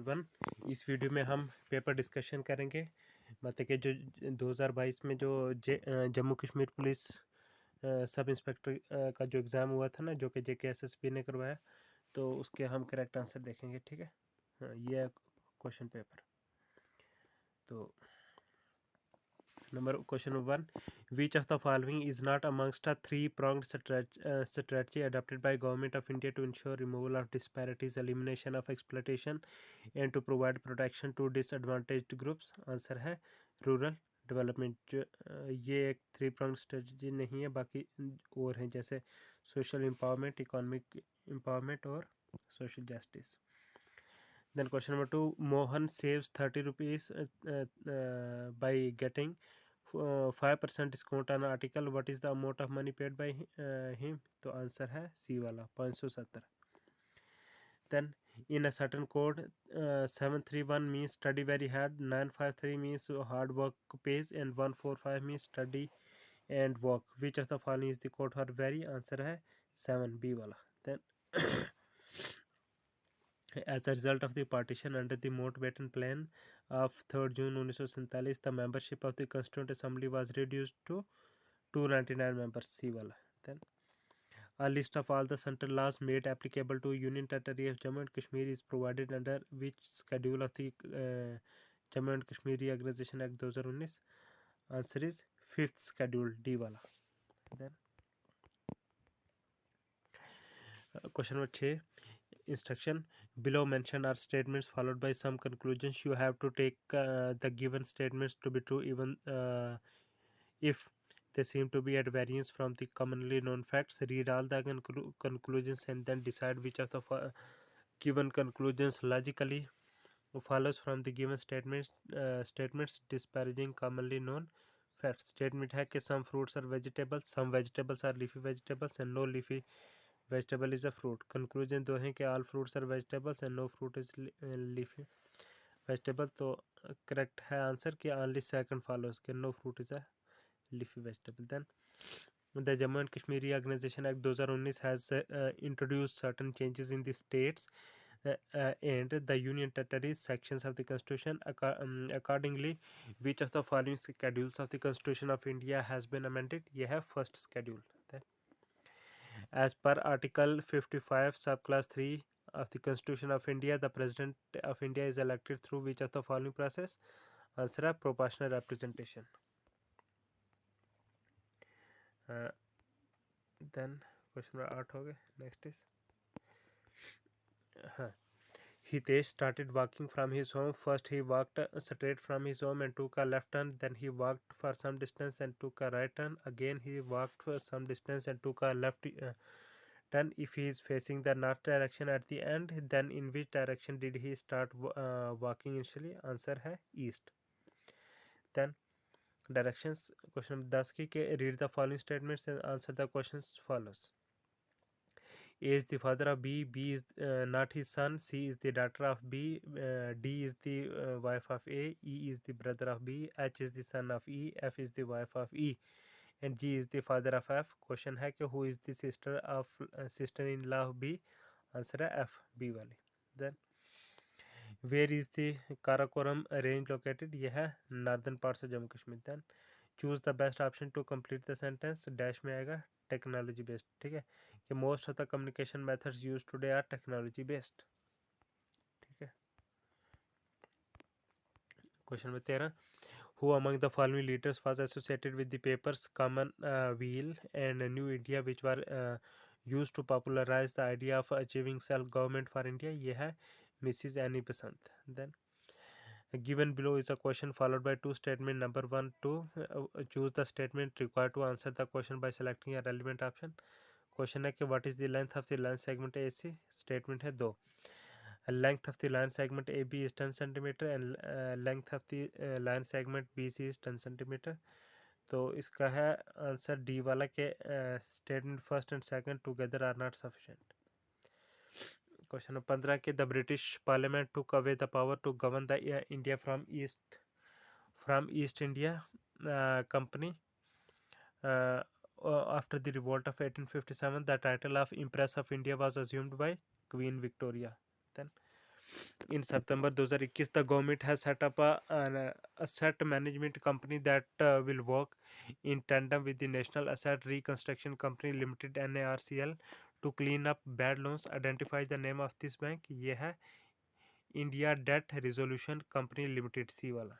Everyone, इस video में हम पेपर डिस्कशन करेंगे। मतलब कि जो 2022 में जो Jammu Kashmir police sub inspector का जो एग्ज़ाम हुआ था ना, जो कि JKSSB ने करवाया, तो उसके हम करेक्ट आंसर देखेंगे। ठीक है, हाँ, ये है क्वेश्चन पेपर। तो question number 1, which of the following is not amongst a three-pronged strategy adopted by Government of India to ensure removal of disparities, elimination of exploitation and to provide protection to disadvantaged groups? Answer है rural development. ये एक three pronged strategy नहीं है, बाकी और हैं जैसे social empowerment, economic empowerment और social justice. Then question number 2, Mohan saves 30 rupees by getting 5% discount on article. What is the amount of money paid by him? तो आंसर है सी वाला 570। Then in a certain code, 731 means study very hard, 953 means hard work pays, and 145 means study and work. Which of the following is the code for very? Answer है 7B वाला। Then as a result of the partition under the Mountbatten Plan of 3rd June 1947, the membership of the Constituent Assembly was reduced to 299 members. C wala. Then a list of all the central laws made applicable to Union Territory of Jammu and Kashmir is provided under which schedule of the Jammu and Kashmir Reorganization Act 2019? Answer is 5th schedule, D wala. Then question number 6. Instruction: below mentioned are statements followed by some conclusions. You have to take the given statements to be true even if they seem to be at variance from the commonly known facts. Read all the conclusions and then decide which of the given conclusions logically follows from the given statements disparaging commonly known facts. Statement है कि some fruits are vegetables, some vegetables are leafy vegetables and no leafy vegetable is a fruit. Conclusion दो हैं कि all fruits are vegetables and no fruit is leafy vegetable. तो correct है answer कि only second follows कि no fruit is a leafy vegetable. Then the Jammu and Kashmir Reorganization Act 2019 has introduced certain changes in the states and the Union Territories sections of the Constitution. Accordingly, which of the following schedules of the Constitution of India has been amended? ये है first schedule. Then as per Article 55, Subclass 3 of the Constitution of India, the President of India is elected through which of the following process? Answer है proportional representation. Then question number 8 हो गए. Next is Hitesh started walking from his home. First he walked straight from his home and took a left turn. Then he walked for some distance and took a right turn. Again he walked for some distance and took a left turn. If he is facing the north direction at the end, then in which direction did he start walking initially? Answer है east. Then directions. Question number 10 की कि read the following statements and answer the questions follows. A is the father of B, B is not his son, C is the daughter of B, D is the wife of A, E is the brother of B, H is the son of E, F is the wife of E, and G is the father of F. Question है कि who is the sister-in-law of B? Answer है F, B वाली. Then where is the Karakoram range located? यह है northern parts of Jammu Kashmir. Then choose the best option to complete the sentence. Dash में आएगा technology based. ठीक है कि most of the communication methods use today are technology based. ठीक है. Question number 13, who among the following leaders was associated with the papers Commonwealth and New India which were used to popularise the idea of achieving self government for India? ये है Mrs Annie Besant. Then given below is a question followed by two statement. Number 1, 2. Choose the statement required to answer the question by selecting a relevant option. Question है कि what is the length of the line segment A C? Statement है 2. Length of the line segment A B is 10 centimetre and length of the line segment B C is 10 centimetre. तो इसका है answer D वाला के statement first and second together are not sufficient. Question number 15 के the British parliament took away the power to govern the India from east India company after the revolt of 1857. The title of Empress of India was assumed by Queen Victoria. Then In September 2021, the government has set up an asset management company that will work in tandem with the National Asset Reconstruction Company Limited (NARCL) to clean up bad loans. Identify the name of this bank. ये है India debt resolution company limited, C वाला,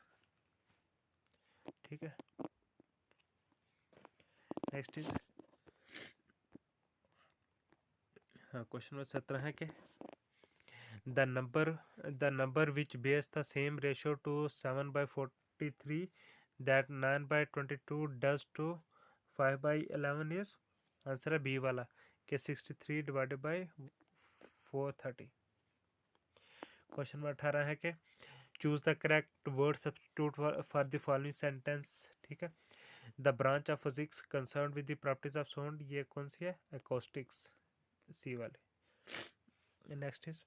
ठीक है। Next is, हाँ, question number 17 है कि the number which bears the same ratio to 7/43 that 9/22 does to 5/11 is, answer है B वाला कि 63 डिवाइडेड बाई 430। क्वेश्चन नंबर 18 है कि choose the correct word substitute for the following sentence, ठीक है। The branch of physics concern with the properties of sound, ये कौन सी है, एकॉस्टिक्स, सी वाले। Next is,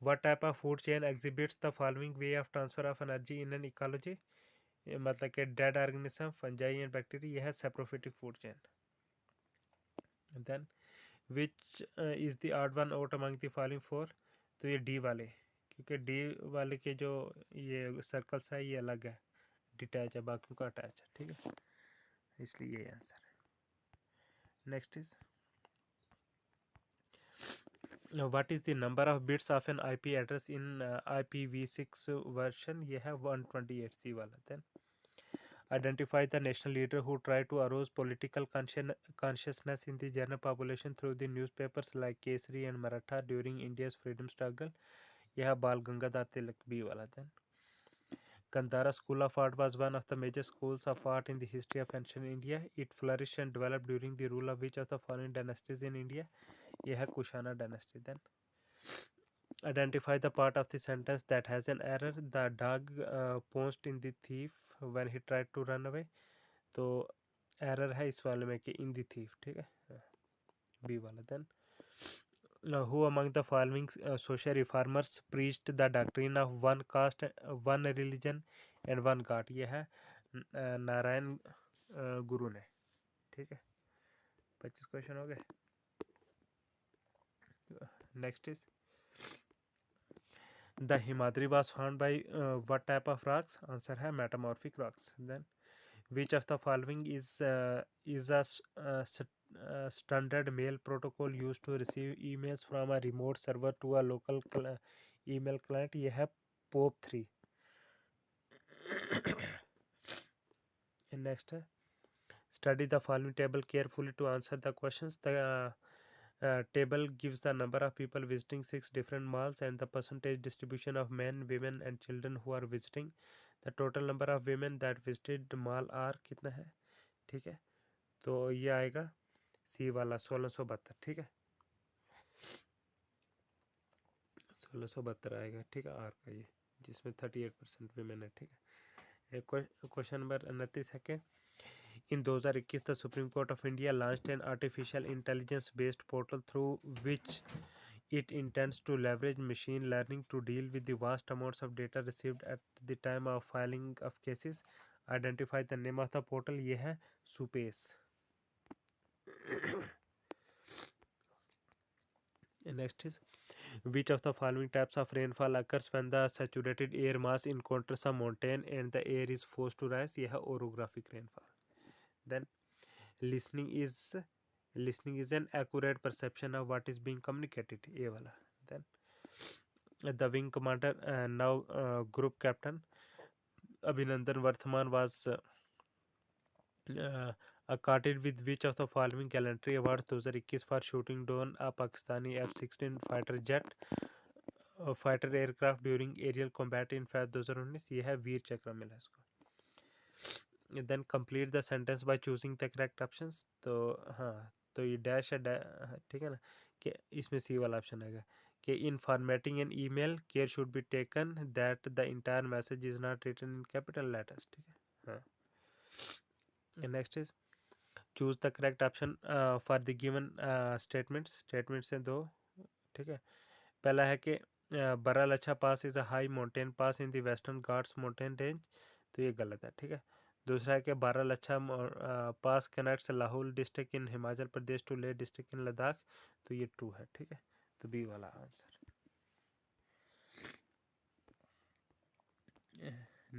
what type of food chain exhibits the following way of transfer of energy in an ecology, ये मतलब कि dead organism, fungi and bacteria, यह है saprophytic food chain. Then which is the odd one out among the following four, तो ये D वाले, क्योंकि D वाले के जो ये सर्कल्स है ये अलग है, डिटैच है, बाकी का अटैच है, ठीक है, इसलिए ये आंसर है। Next is, what is the number of bits of an IP address in IPv6 version, ये है 128, सी वाला। then identify the national leader who tried to arouse political consciousness in the general population through the newspapers like Kesari and Maratha during India's freedom struggle, यह है बाल Gangadhar Tilak, B वाला। then Gandhara School of Art was one of the major schools of art in the history of ancient India. It flourished and developed during the rule of which of the following dynasties in India, यह है Kushana dynasty. then identify the part of the sentence that has an error, the dog pounced in the thief when he tried to run away, तो error है इस वाले में कि in the thief, ठीक है, बी वाला। Then who among the following social reformers preached the doctrine of one caste, one religion and one god, ये है नारायण गुरु ने, ठीक है। 25 क्वेश्चन हो गए। Next is, the Himadri was found by what type of rocks, answer है metamorphic rocks। then which of the following is a standard mail protocol used to receive emails from a remote server to a local email client, ये है POP3। next है, study the following table carefully to answer the questions. The table gives the number of people visiting 6 different malls and the percentage distribution of men, women and children who are visiting. The total number of women that visited mall are कितना है, ठीक है, तो ये आएगा सी वाला 1672, ठीक है, 1672 आएगा, ठीक है, आर का ये, जिसमें 38% women है, ठीक है। क्वेश्चन नंबर 29 है कि in 2021 the Supreme Court of India launched an artificial intelligence based portal through which it intends to leverage machine learning to deal with the vast amounts of data received at the time of filing of cases. Identify the name of the portal, ये है SUPACE. Next is, which of the following types of rainfall occurs when the saturated air mass encounters a mountain and the air is forced to rise, यह है orographic rainfall। then listening is an accurate perception of what is being communicated, ये वाला। then the wing commander now group captain Abhinandan Varthaman was accorded with which of the following gallantry awards 2021 for shooting down a Pakistani F-16 fighter jet fighter aircraft during aerial combat in Feb 2019, ये है वीर चक्र मिला इसको। Then complete the sentence by choosing the correct options, तो हाँ, तो ये dash है, ठीक है ना, कि इसमें सी वाला ऑप्शन आएगा कि in formatting an email care should be taken that the entire message is not written in capital letters, ठीक है, हाँ। Next is, choose the correct option for the given statements हैं दो, ठीक है। पहला है कि Baralacha pass is a high mountain pass in the Western Ghats mountain range, तो ये गलत है, ठीक है। दूसरा है कि Baralacha pass connects Lahaul district in Himachal Pradesh to Leh district इन लद्दाख, तो ये ट्रू है, ठीक है, तो बी वाला answer.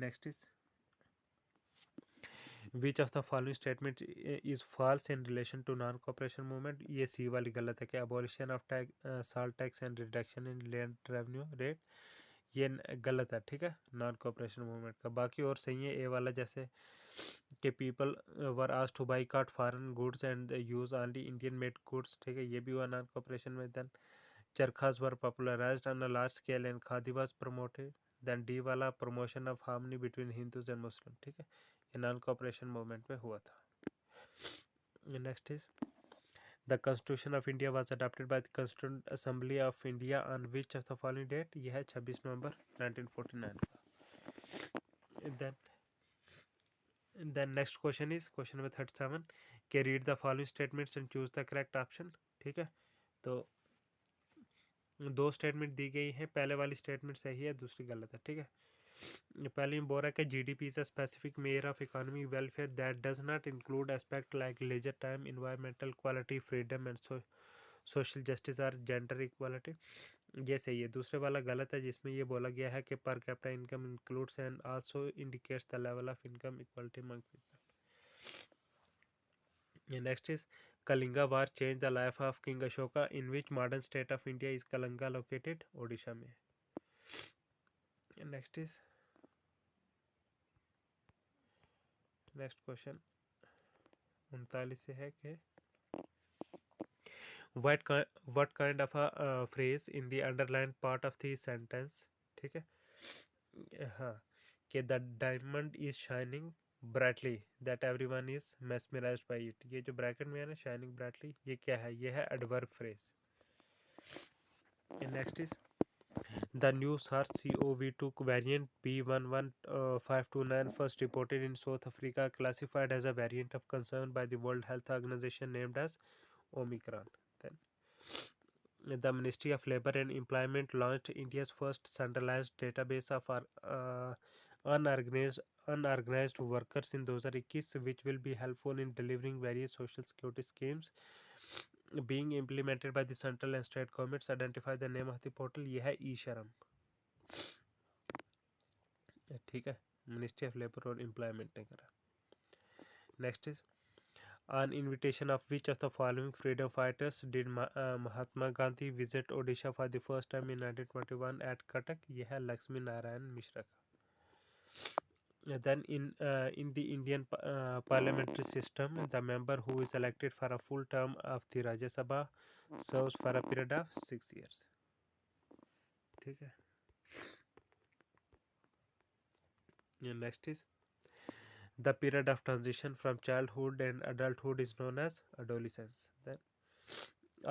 Next is, which of the following statement is false in relation to non cooperation movement? ये सी वाली गलत है कि abolition of salt tax and reduction in land revenue rate, ये गलत है, ठीक है, नॉन कोऑपरेशन मूवमेंट का। बाकी और सही है। ए वाला जैसे कि people were asked to boycott foreign goods and use only Indian made goods, ठीक है, ये भी हुआ नॉन कोऑपरेशन में। Then charkhas were popularised on a large scale and khadi was promoted. Then D वाला promotion of harmony between Hindus and Muslim, ठीक है, ये नॉन कोऑपरेशन मूवमेंट में हुआ था। Next is, the constitution of India was adopted by the constituent assembly of India on which of the following date? यह है 26 नवंबर 1949 का। Then next question is question number 37 के read the following statements and choose the correct option, ठीक है। तो दो statement दी गई हैं, पहले वाली स्टेटमेंट सही है, दूसरी गलत है, ठीक है। पहले में बोल रहा है कि GDP is a specific measure of economic welfare that does not include aspect like leisure time, environmental quality, freedom and social justice और जेंडर इक्वालिटी, ये सही है। दूसरे वाला गलत है, जिसमें ये बोला गया है कि per capita income includes and also indicates the level of income equality among people. Next is, Kalinga war change the life of king Ashoka, in which modern state of India is Kalinga located? Odisha में। नेक्स्ट इज, नेक्स्ट क्वेश्चन 39 से है कि what kind of a phrase in the underlined part of the sentence, ठीक है, हाँ, कि the diamond is shining brightly that everyone is mesmerized by it, ये जो ब्रैकेट में है ना shining brightly, ये क्या है? ये है adverb phrase। Next is, the new SARS-CoV-2 variant B11529 first reported in South Africa classified as a variant of concern by the World Health Organization named as Omicron. Then the Ministry of Labour and Employment launched India's first centralized database of unorganized workers in 2021, which will be helpful in delivering various social security schemes being implemented by the central and state governments. Identify the name of the portal, यह है ई शर्म, ठीक है, ministry of labour और employment ने करा। Next is, on invitation of which of the following freedom fighters did Mahatma Gandhi visit Odisha for the first time in 1921 at Cuttack, यह है लक्ष्मी नारायण मिश्रा का। Then in the Indian parliamentary system, the member who is elected for a full term of the Rajya Sabha serves for a period of 6 years, ठीक है। Next is, the period of transition from childhood and adulthood is known as adolescence. Then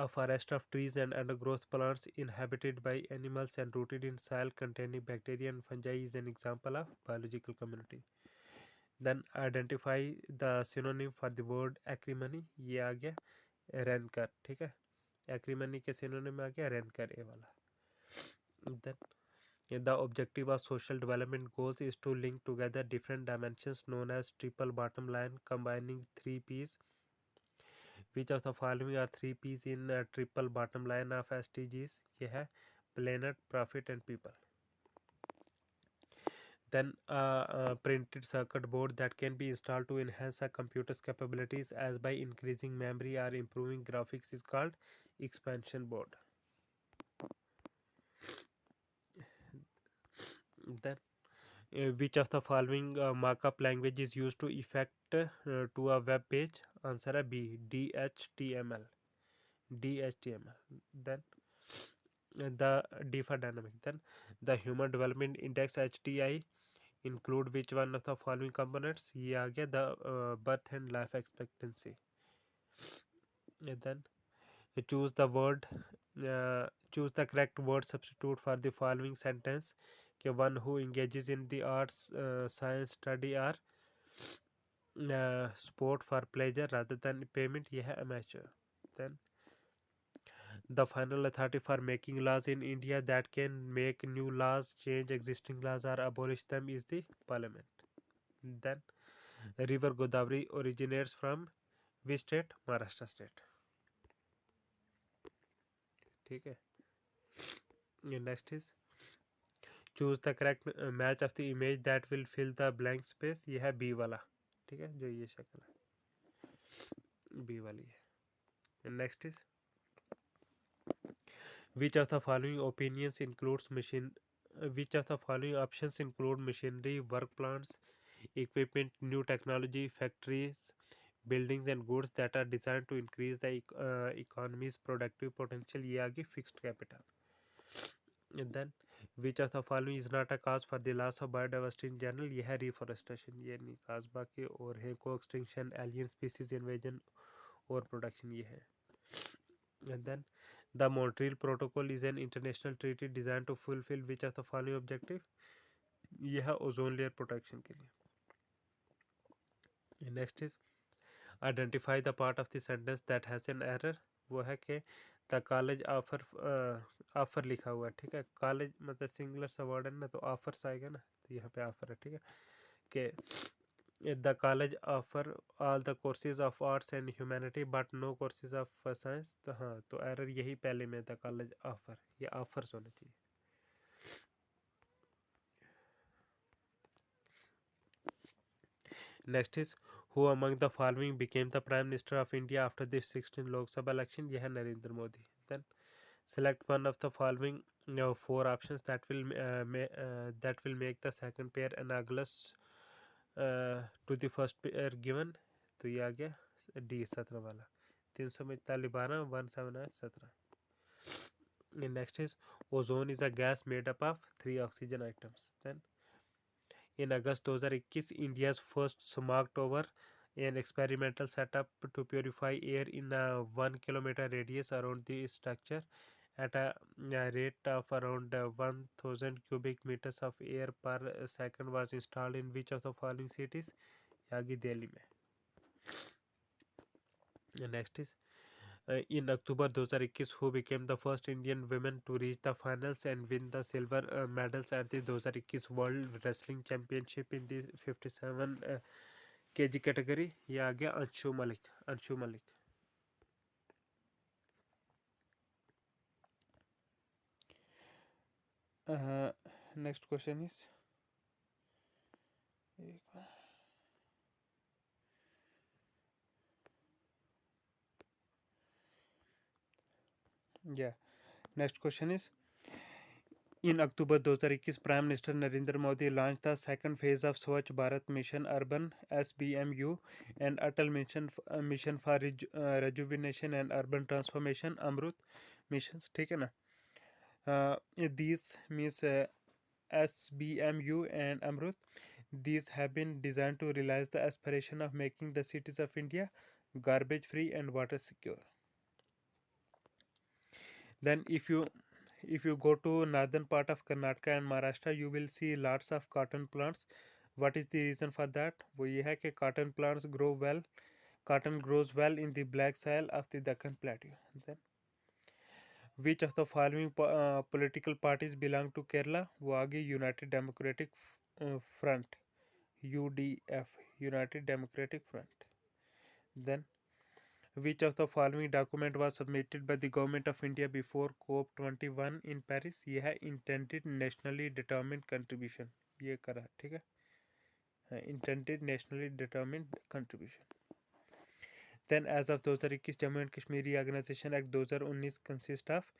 a forest of trees and undergrowth plants inhabited by animals and rooted in soil containing bacteria and fungi is an example of biological community. Then identify the synonym for the word acrimony, ये आ गया रेनकर, ठीक है, एक्रीमनी के synonym में आ गया रेनकर, ये वाला। Then the objective of social development goals is to link together different dimensions known as triple bottom line, combining 3 P's. Which of the following are 3 P's in triple bottom line of SDGs? ये है planet, profit and people. Then a printed circuit board that can be installed to enhance a computer's capabilities as by increasing memory or improving graphics is called expansion board. Then which of the following markup language is used to effect to a web page? Answer है B, DHTML. DHTML. Then the D for dynamic. Then the Human Development Index HDI include which one of the following components? ये आ गया the birth and life expectancy. Then choose the word choose the correct word substitute for the following sentence, कि one who engages in the arts, science, study or sport for pleasure rather than payment, यह है amateur. Then the final authority for making laws in India that can make new laws, change existing laws or abolish them is the parliament. Then river Godavari originates from which state? Maharashtra state, ठीक है। Next is, choose the correct match of the image that will fill the blank space, ये है B वाला। ठीक है, जो ये शक्ल है बी वाली है। Next is which of the following opinions includes machine, which of the following options include machinery, work plants, equipment, new technology, factories, buildings and goods that are designed to increase the economy's productive potential, ये आगे fixed capital. And then which of the following is not a cause for the loss of biodiversity in general, ये है reforestation, ये नहीं cause, बाकी और है co-extinction, alien species invasion और production, ये है। And then the Montreal Protocol is an international treaty designed to fulfill which of the following objective, ये है ओजोन लेयर प्रोटेक्शन के लिए। Next is identify the part of the sentence that has an error, वो है कि the college offer, offer लिखा हुआ है, ठीक है, कॉलेज मतलब सिंगुलर सा वर्ड है ना, तो ऑफर्स आएगा ना, तो यहाँ पे ऑफर है, ठीक है, कि the college offer all the courses of arts and humanity but no courses of science, तो हाँ, तो एरर यही पहले में, द कॉलेज ऑफर, ये ऑफर्स होना चाहिए। Next is who among the following became the prime minister of India after the 16 Lok Sabha election, यह है Narendra Modi. Then select one of the following four options that will make the second pair analogous to the first pair given, तो ये आ गया D 17 वाला, 345 12 179 17। Next is ozone is a gas made up of 3 oxygen atoms. Then in August 2021, India's first smoked over an experimental setup to purify air in a 1 kilometer radius around the structure at a rate of around 1000 cubic meters of air per second was installed in which of the following cities, यागी दिल्ली में। Next is in October 2021, who became the first Indian women to reach the finals and win the silver medals at the 2021 World Wrestling Championship in the 57 kg category, ये आ गया Anshu Malik, Anshu Malik. Next question is next question is in October 2021, Prime Minister Narendra Modi launched the second phase of Swachh Bharat Mission Urban (SBMU) and Atal Mission for Rejuvenation and Urban Transformation (Amrut) missions. ठीक है ना? These means SBMU and Amrut. These have been designed to realize the aspiration of making the cities of India garbage free and water secure. Then if you go to northern part of Karnataka and Maharashtra, you will see lots of cotton plants. What is the reason for that? वो ये है कि cotton plants grow well. Cotton grows well in the black soil of the Deccan Plateau. Then, which of the following political parties belong to Kerala? वो आगे United Democratic Front, UDF, United Democratic Front. Then, which of the following document was submitted by the government of India before COP21 in Paris? ये है intended nationally determined contribution, ये करा, ठीक है, intended nationally determined contribution. Then as of 2021, Jammu and Kashmir Reorganization Act 2019 consists of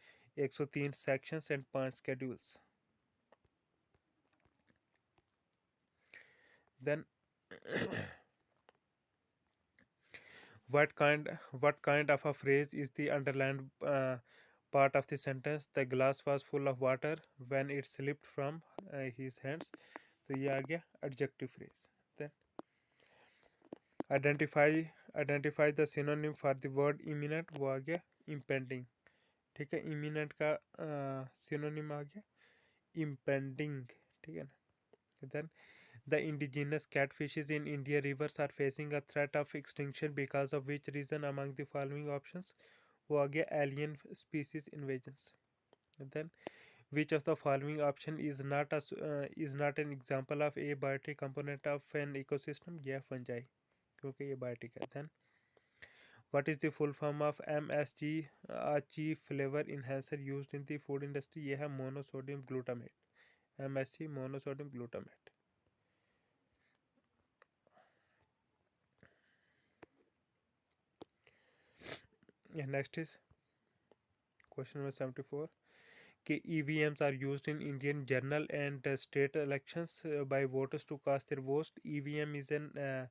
103 sections and 5 schedules. Then what kind of a phrase is the underlined part of the sentence? The glass was full of water when it slipped from his hands. तो ये आ गया adjective phrase. Then identify the synonym for the word imminent, वो आ गया impending, ठीक है, imminent का synonym आ गया impending, ठीक है ना। Then the indigenous catfishes in India rivers are facing a threat of extinction because of which reason among the following options, वो आ गया alien species invasions. And then which of the following option is not an example of a biotic component of an ecosystem? Yeah, fungi, क्योंकि ये biotic है। Then what is the full form of MSG, a chief flavor enhancer used in the food industry? ये है monosodium glutamate, MSG, monosodium glutamate. And next is question number 74. EVMs are used in Indian general and state elections by voters to cast their votes. EVM is an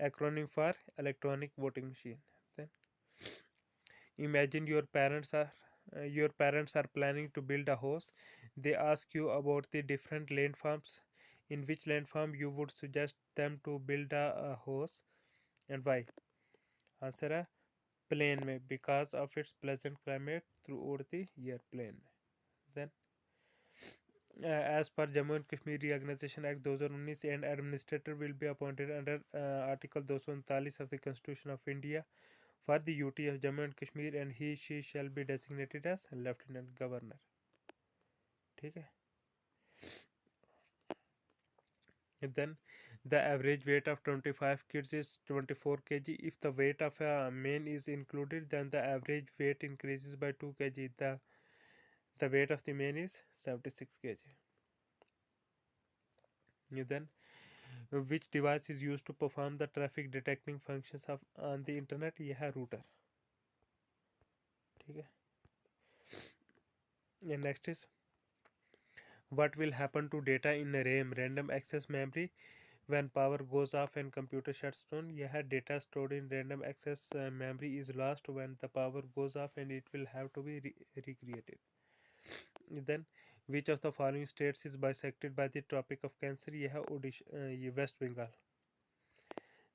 acronym for electronic voting machine. Then imagine your parents are planning to build a house. They ask you about the different landforms. In which landform you would suggest them to build a house and why? Answer है plain में because of its pleasant climate throughout the year. Plain में. Then as per Jammu and Kashmir Reorganization Act 2019, an administrator will be appointed under Article 239 of the Constitution of India for the UT of Jammu and Kashmir, and she shall be designated as Lieutenant Governor. ठीक है. And then the average weight of 25 kids is 24 kg. If the weight of a man is included, then the average weight increases by 2 kg. The weight of the man is 76 kg. And then which device is used to perform the traffic detecting functions of on the internet? यह है router. ठीक है. And next is what will happen to data in RAM, random access memory, when power goes off and computer shuts down? यह data stored in random access memory is lost when the power goes off and it will have to be recreated. Then which of the following states is bisected by the Tropic of Cancer? यह Odisha, West Bengal.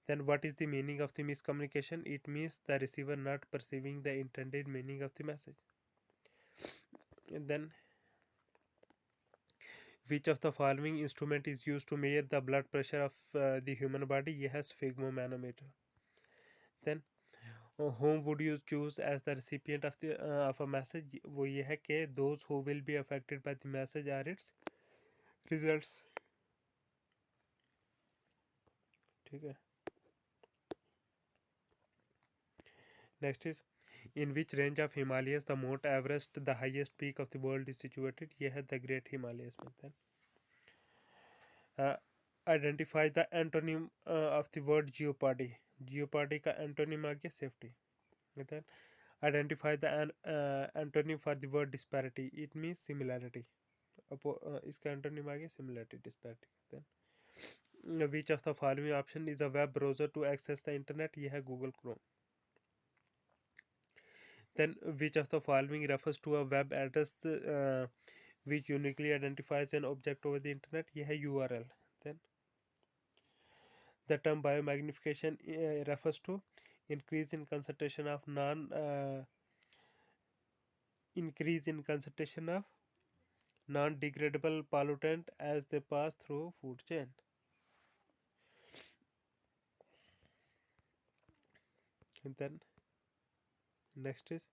Then what is the meaning of the miscommunication? It means the receiver not perceiving the intended meaning of the message. And then which of the following instrument is used to measure the blood pressure of the human body? यह है sphygmomanometer. Then whom would you choose as the recipient of a message? वो ये है कि those who will be affected by the message are its results. ठीक है. Next is in which range of Himalayas the Mount Everest, the highest peak of the world, is situated? यह है the Great Himalayas में. Then identify the antonym of the word jeopardy. Jeopardy का antonym आ गया safety. Then identify the antonym for the word disparity. It means similarity. इसका antonym आ गया similarity, disparity. Then which of the following option is a web browser to access the internet? यह है Google Chrome. Then which of the following refers to a web address which uniquely identifies an object over the internet? यह है URL. Then the term biomagnification refers to increase in concentration of non-degradable pollutant as they pass through food chain. And then next is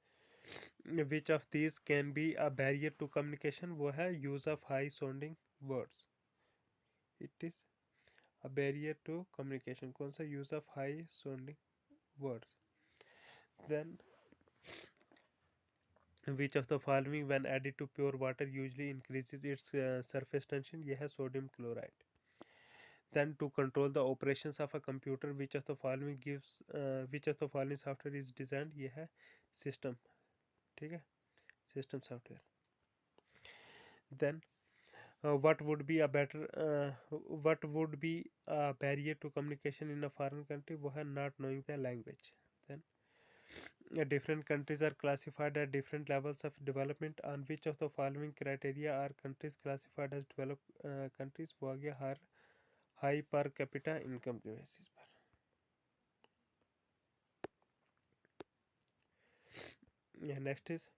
which of these can be a barrier to communication? वो है use of high sounding words. It is a barrier to communication. कौन सा? use of high sounding words. Then which of the following when added to pure water usually increases its surface tension? यह है sodium chloride. Then to control the operations of a computer, which of the following software is designed? यह है system. ठीक है, system software. Then what would be a barrier to communication in a foreign country? वो है not knowing the language. Then different countries are classified at different levels of development. On which of the following criteria are countries classified as developed countries? वो आ गया हर high पर capita income के basis पर. Next is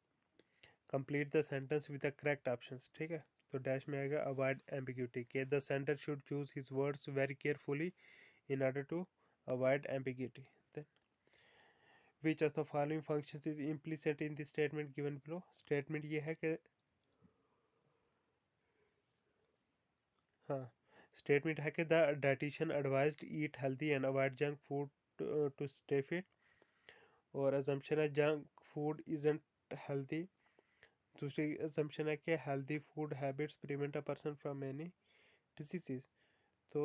complete the sentence with the correct options. ठीक है, तो dash में आएगा अवॉइड एम्बिग्यूटी के the centre should choose his words very carefully in order to avoid ambiguity. Then which of the following functions is implicit in the statement given below? Statement ये है कि हाँ, statement है कि the dietitian advised eat healthy and avoid junk food to stay fit. और assumption है junk food isn't healthy. दूसरी assumption है कि healthy food habits prevent a person from many diseases. तो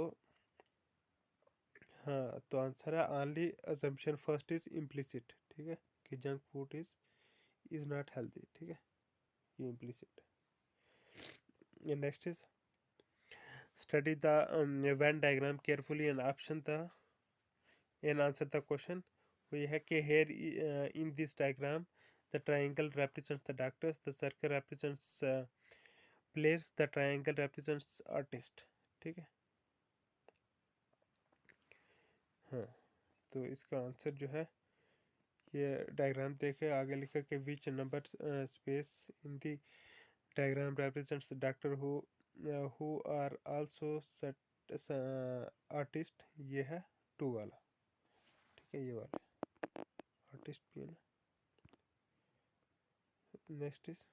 हाँ, तो आंसर है only assumption first is implicit, ठीक है, कि junk food is not healthy, ठीक है, ये implicit. Next is study the Venn diagram carefully and option the and answer the question. वो ये है कि here in this diagram the triangle represents the doctors, the circle represents players, the triangle represents artist, ठीक है. हाँ, तो इसका answer जो है ये डायग्राम देखे आगे लिखा कि which number space in the diagram represents doctor who are also set artist, ये है 2 वाला, ठीक है, ये वाला आर्टिस्ट भी है ना. Next is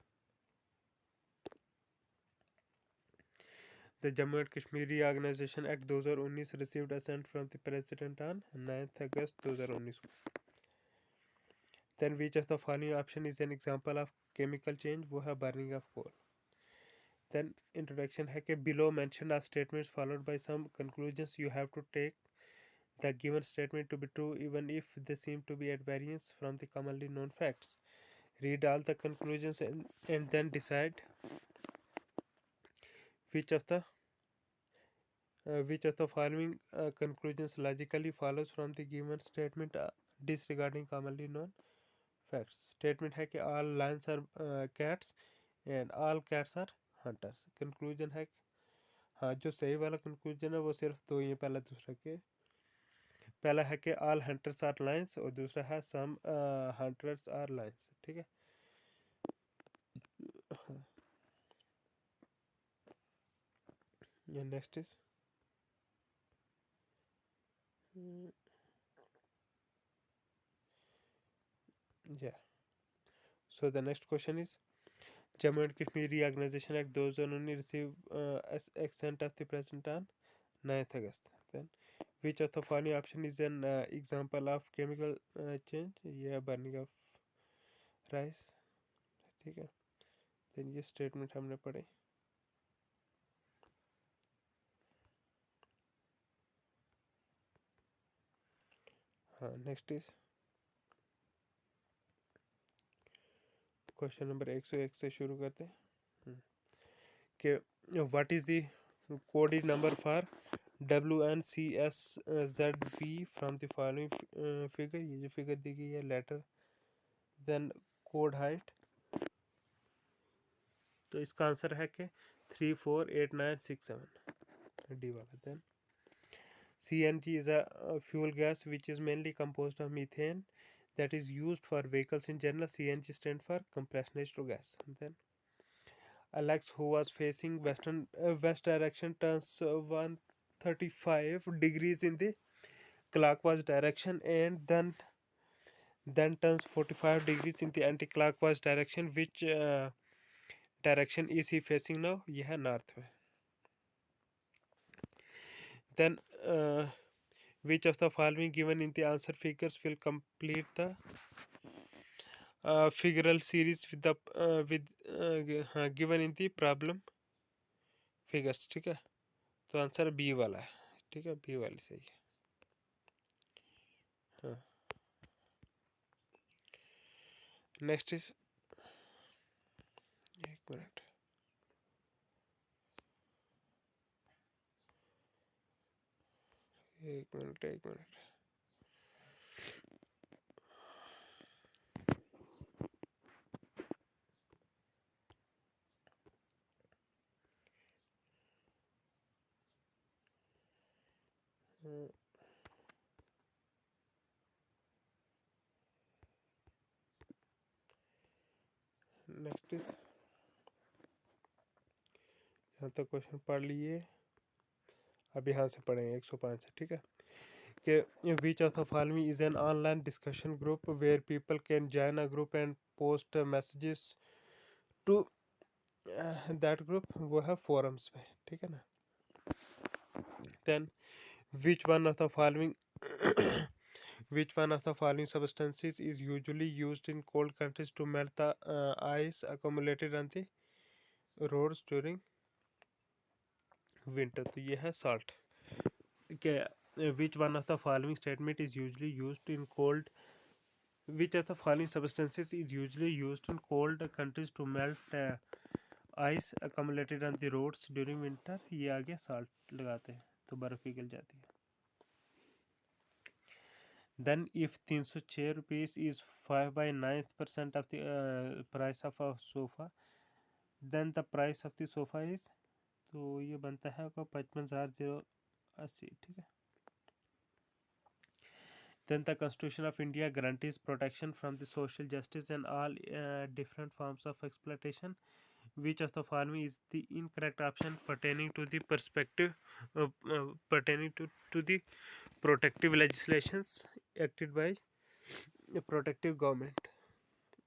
the Jammu and Kashmir organisation act 2019 received assent from the president on 9 अगस्त 2019 को. Then which of the following option is an example of chemical change, वो है burning of coal. Then introduction है कि below mention are statements followed by some conclusions, you have to take the given statement to be true even if they seem to be at variance from the commonly known facts. Read all the conclusions and then decide which of the following conclusions logically follows from the given statement disregarding commonly known facts. Statement है कि all lions are cats and all cats are hunters. Conclusion है हाँ, जो सही वाला conclusion है वो सिर्फ दो ही है, पहला दूसरा के. पहला है कि all hunters are lions और दूसरा है some hunters are lions, ठीक है. Yeah, next is yeah. So the next question is Jammu and Kashmir Reorganization Act 2019 received as accent of the President on 9th August. Then which of the following option is an example of chemical change? Yeah, burning of rice, ठीक है. Then ये statement हमने पढ़े. हाँ, next is question number 101 से शुरू करते हैं कि what is the coded number for WNCSZB from the following figure. ये जो फिगर दी गई है लेटर देन कोड हाइट, तो इसका आंसर है कि 348967 डी वाला. Then CNG is a fuel gas which is mainly composed of methane that is used for vehicles in general. CNG stand for compressed natural gas. Then Alex, who was facing west direction, turns 135 degrees in the clockwise direction and then turns 45 degrees in the anti-clockwise direction. Which direction is he facing now? यह है north में. Then which of the following given in the answer figures will complete the figural series with the given in the problem figures, ठीक है. तो answer B वाला है, ठीक है, बी वाली सही है. हाँ, नेक्स्ट इज एक मिनट. एक मिनट एक मिनट. नेक्स्ट इज यहाँ तक क्वेश्चन पढ़ लिए, अब यहाँ से पढ़ेंगे 105 से, ठीक है. कि which of the following is an online discussion group where people can join a group and post messages to that group, वो है फोरम्स में, ठीक है ना. Then which one of the following Which one of the following substances is usually used in cold countries to melt the ice accumulated on the roads during winter? तो ये है salt. Okay, which one of the following statement is usually used in cold? Which of the following substances is usually used in cold countries to melt ice accumulated on the roads during winter? ये आगे salt लगाते हैं तो बर्फ पिघल जाती है. Then if 306 rupees is 5 by 9% of the price of a sofa, then the price of the sofa is, तो ये बनता है आपका 55,080. ठीक है. Then the Constitution of India guarantees protection from the social justice and all different forms of exploitation. Which of the following is the incorrect option pertaining to the pertaining to the protective legislations acted by a protective government,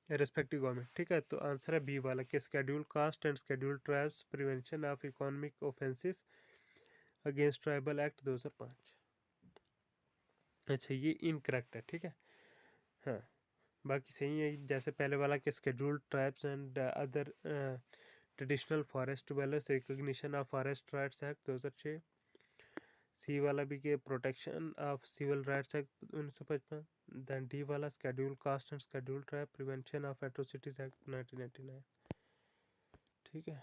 respective government? ठीक है, तो answer है B वाला कि schedule caste and schedule tribes prevention of economic offences against tribal act 2005. अच्छा, ये incorrect है. ठीक है. हाँ, बाकी सही है. जैसे पहले वाला कि scheduled tribes and other traditional forest dwellers recognition of forest rights act 2006. C वाला भी कि protection of civil rights act 1955. Then D वाला schedule caste and schedule tribe prevention of atrocities act 1999. ठीक है.